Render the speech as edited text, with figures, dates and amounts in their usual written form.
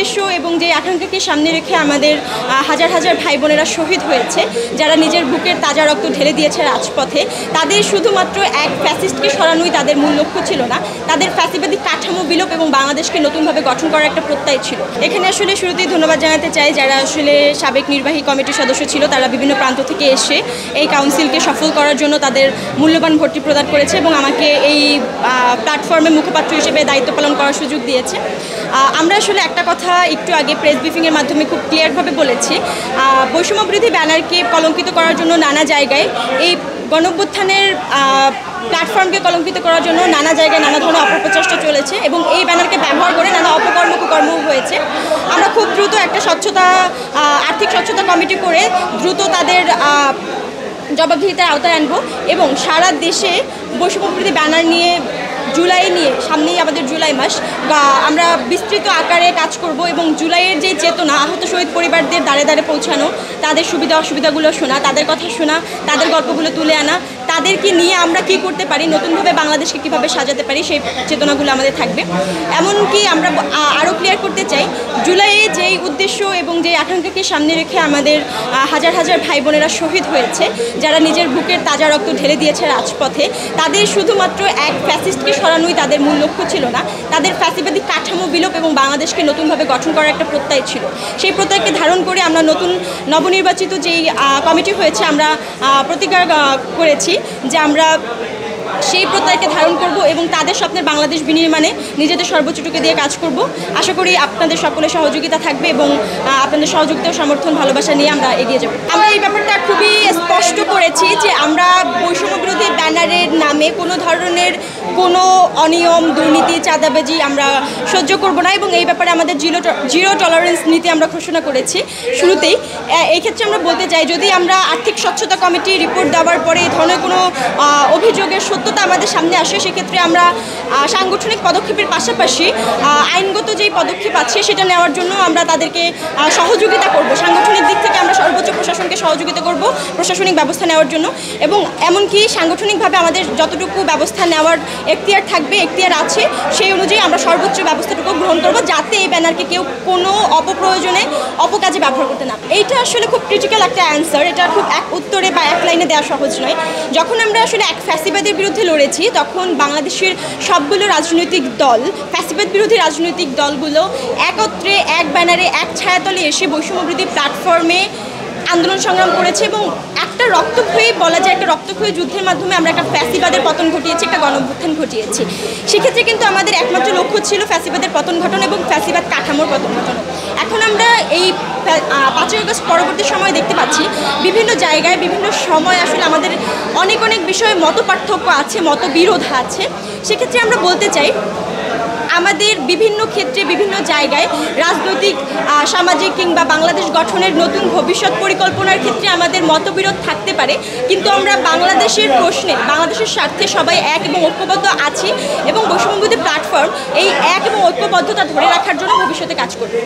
উদ্দেশ্য এবং যে আকাঙ্ক্ষাকে সামনে রেখে আমাদের হাজার হাজার ভাই বোনেরা শহীদ হয়েছে, যারা নিজের বুকের তাজা রক্ত ঢেলে দিয়েছে রাজপথে, তাদের শুধুমাত্র এক ফ্যাসিস্টকে সরানোই তাদের মূল লক্ষ্য ছিল না, তাদের ফ্যাসিবাদী কাঠামো বিলোপ এবং বাংলাদেশকে নতুনভাবে গঠন করার একটা প্রত্যয় ছিল। এখানে আসলে শুরুতেই ধন্যবাদ জানাতে চাই যারা আসলে সাবেক নির্বাহী কমিটির সদস্য ছিল, তারা বিভিন্ন প্রান্ত থেকে এসে এই কাউন্সিলকে সফল করার জন্য তাদের মূল্যবান ভোটটি প্রদান করেছে এবং আমাকে এই প্ল্যাটফর্মে মুখপাত্র হিসেবে দায়িত্ব পালন করার সুযোগ দিয়েছে। আমরা আসলে একটা কথা একটু আগে প্রেস ব্রিফিংয়ের মাধ্যমে খুব ক্লিয়ারভাবে বলেছি, বৈষম্যবিরোধী ব্যানারকে কলঙ্কিত করার জন্য নানা জায়গায় এই গণঅভ্যুত্থানের প্ল্যাটফর্মকে কলঙ্কিত করার জন্য নানা জায়গায় নানা ধরনের অপপ্রচেষ্টা চলেছে এবং এই ব্যানারকে ব্যবহার করে নানা অপকর্ম কুকর্ম হয়েছে। আমরা খুব দ্রুত একটা আর্থিক স্বচ্ছতা কমিটি করে দ্রুত তাদের জবাবদিহিতার আওতায় আনবো এবং সারা দেশে বৈষম্যবিরোধী ব্যানার নিয়ে সামনেই আমাদের জুলাই মাস, আমরা বিস্তৃত আকারে কাজ করব এবং জুলাইয়ের যে চেতনা, আহত শহীদ পরিবারদের দ্বারে দ্বারে পৌঁছানো, তাদের সুবিধা অসুবিধাগুলো শোনা, তাদের কথা শোনা, তাদের গল্পগুলো তুলে আনা, তাদেরকে নিয়ে আমরা কি করতে পারি, নতুনভাবে বাংলাদেশকে কীভাবে সাজাতে পারি, সেই চেতনাগুলো আমাদের থাকবে। এমনকি আমরা আরও ক্লিয়ার করতে চাই, জুলাইয়ে যেই উদ্দেশ্য এবং যে আকাঙ্ক্ষাকে সামনে রেখে আমাদের হাজার হাজার ভাই বোনেরা শহীদ হয়েছে, যারা নিজের বুকের তাজা রক্ত ঢেলে দিয়েছে রাজপথে, তাদের শুধুমাত্র এক ফ্যাসিস্টকে সরানোই তাদের মূল লক্ষ্য ছিল না, তাদের ফ্যাসিবাদী কাঠামো বিলোপ এবং বাংলাদেশকে নতুনভাবে গঠন করার একটা প্রত্যয় ছিল। সেই প্রত্যয়কে ধারণ করে আমরা নবনির্বাচিত যেই কমিটি হয়েছে, আমরা প্রতিজ্ঞা করেছি যে আমরা সেই প্রত্যয়কে ধারণ করব এবং তাদের স্বপ্নের বাংলাদেশ বিনির্মাণে নিজেদের সর্বোচ্চটুকু দিয়ে কাজ করব। আশা করি আপনাদের সকলের সহযোগিতা থাকবে এবং আপনাদের সহযোগিতা ও সমর্থন ভালোবাসা নিয়ে আমরা এগিয়ে যাব। আমরা এই ব্যাপারটা খুবই স্পষ্ট করেছি যে আমরা বৈষম্যবিরোধী ব্যানারের নামে কোনো ধরনের কোনো অনিয়ম, দুর্নীতি, চাঁদাবাজি আমরা সহ্য করব না এবং এই ব্যাপারে আমাদের জিরো টলারেন্স নীতি আমরা ঘোষণা করেছি শুরুতেই। এই ক্ষেত্রে আমরা বলতে চাই, যদি আমরা আর্থিক স্বচ্ছতা কমিটি রিপোর্ট দেওয়ার পরে এই ধরনের কোনো অভিযোগের সত্যতা আমাদের সামনে আসে, সেক্ষেত্রে আমরা সাংগঠনিক পদক্ষেপের পাশাপাশি আইনগত যেই পদক্ষেপ আছে সেটা নেওয়ার জন্য আমরা তাদেরকে সহযোগিতা করব। সাংগঠনিক দিক থেকে আমরা সর্বোচ্চ প্রশাসনকে সহযোগিতা করব প্রশাসনিক ব্যবস্থা নেওয়ার জন্য এবং এমনকি সাংগঠনিকভাবে আমাদের যতটুকু ব্যবস্থা নেওয়ার এখতিয়ার থাকবে, এখতিয়ার আছে, সেই অনুযায়ী আমরা সর্বোচ্চ ব্যবস্থাটুকু গ্রহণ করব, যাতে এই ব্যানারকে কেউ কোনো অপপ্রয়োজনে অপকাজে ব্যবহার করতে না। এইটা আসলে খুব ক্রিটিক্যাল একটা অ্যান্সার, এটা খুব এক উত্তরে বা এক লাইনে দেওয়া সহজ নয়। যখন আমরা আসলে এক ফ্যাসিবাদের বিরুদ্ধে লড়েছি, তখন বাংলাদেশের সবগুলো রাজনৈতিক দল, ফ্যাসিবাদ বিরোধী রাজনৈতিক দলগুলো একত্রে এক ব্যানারে এক ছায়াতলে এসে বৈষম্যবিরোধী প্ল্যাটফর্মে আন্দোলন সংগ্রাম করেছে এবং একটা রক্তক্ষয়ী বলা যায়, একটা রক্তক্ষয়ী যুদ্ধের মাধ্যমে আমরা একটা ফ্যাসিবাদের পতন ঘটিয়েছি, একটা গণঅভ্যুত্থান ঘটিয়েছি। সেক্ষেত্রে কিন্তু আমাদের একমাত্র লক্ষ্য ছিল ফ্যাসিবাদের পতন ঘটানো এবং ফ্যাসিবাদ কাঠামোর পতন ঘটানো। এখন আমরা এই 5ই আগস্ট পরবর্তী সময় দেখতে পাচ্ছি বিভিন্ন জায়গায় বিভিন্ন সময় আসলে আমাদের অনেক বিষয়ে মতপার্থক্য আছে, মতবিরোধ আছে। সেক্ষেত্রে আমরা বলতে চাই, আমাদের বিভিন্ন ক্ষেত্রে বিভিন্ন জায়গায় রাজনৈতিক, সামাজিক কিংবা বাংলাদেশ গঠনের নতুন ভবিষ্যৎ পরিকল্পনার ক্ষেত্রে আমাদের মতবিরোধ থাকতে পারে, কিন্তু আমরা বাংলাদেশের প্রশ্নে, বাংলাদেশের স্বার্থে সবাই এক এবং ঐক্যবদ্ধ আছি এবং বৈষম্যবিরোধী প্ল্যাটফর্ম এই এক এবং ঐক্যবদ্ধতা ধরে রাখার জন্য ভবিষ্যতে কাজ করবে।